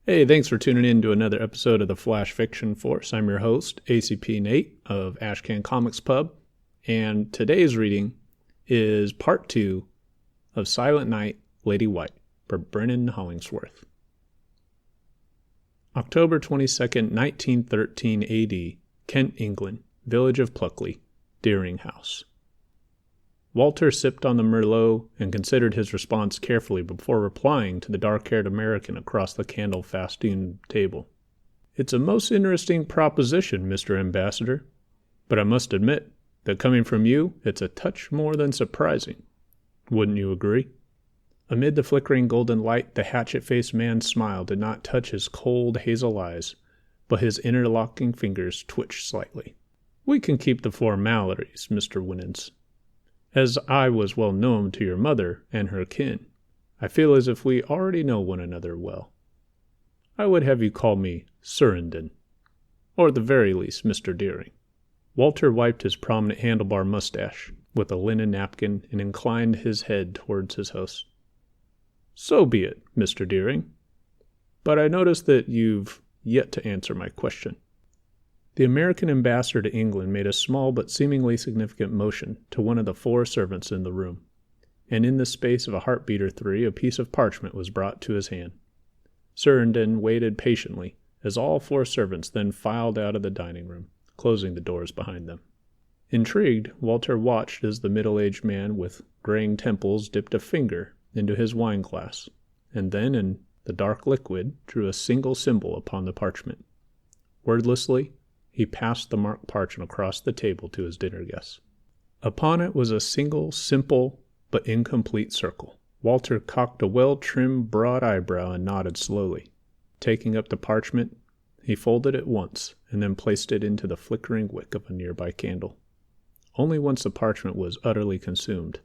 Hey, thanks for tuning in to another episode of the Flash Fiction Force. I'm your host, ACP Nate of Ashcan Comics Pub, and today's reading is part 2 of Silent Night, Lady White by Brennan Hollingsworth. October 22nd, 1913 AD, Kent, England, village of Pluckley, Deering House. Walter sipped on the Merlot and considered his response carefully before replying to the dark-haired American across the candle-festooned table. "It's a most interesting proposition, Mr. Ambassador, but I must admit that coming from you, it's a touch more than surprising. Wouldn't you agree?" Amid the flickering golden light, the hatchet-faced man's smile did not touch his cold hazel eyes, but his interlocking fingers twitched slightly. "We can keep the formalities, Mr. Winans. As I was well known to your mother and her kin, I feel as if we already know one another well. I would have you call me Surrenden, or at the very least Mr. Deering." Walter wiped his prominent handlebar mustache with a linen napkin and inclined his head towards his host. "So be it, Mr. Deering. But I notice that you've yet to answer my question." The American ambassador to England made a small but seemingly significant motion to one of the 4 servants in the room, and in the space of a heartbeat or 3 a piece of parchment was brought to his hand. Surrenden waited patiently as all 4 servants then filed out of the dining room, closing the doors behind them. Intrigued, Walter watched as the middle-aged man with graying temples dipped a finger into his wine glass, and then in the dark liquid drew a single symbol upon the parchment. Wordlessly, he passed the marked parchment across the table to his dinner guests. Upon it was a single, simple, but incomplete circle. Walter cocked a well-trimmed broad eyebrow and nodded slowly. Taking up the parchment, he folded it once and then placed it into the flickering wick of a nearby candle. Only once the parchment was utterly consumed,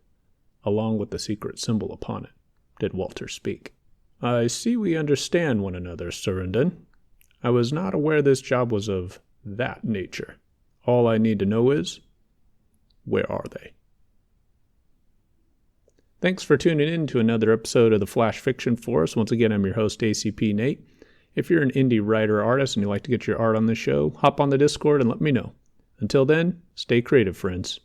along with the secret symbol upon it, did Walter speak. "I see we understand one another, Surrenden. I was not aware this job was of that nature. All I need to know is, where are they?" Thanks for tuning in to another episode of the Flash Fiction Force. Once again, I'm your host, ACP Nate. If you're an indie writer or artist and you'd like to get your art on the show, hop on the Discord and let me know. Until then, stay creative, friends.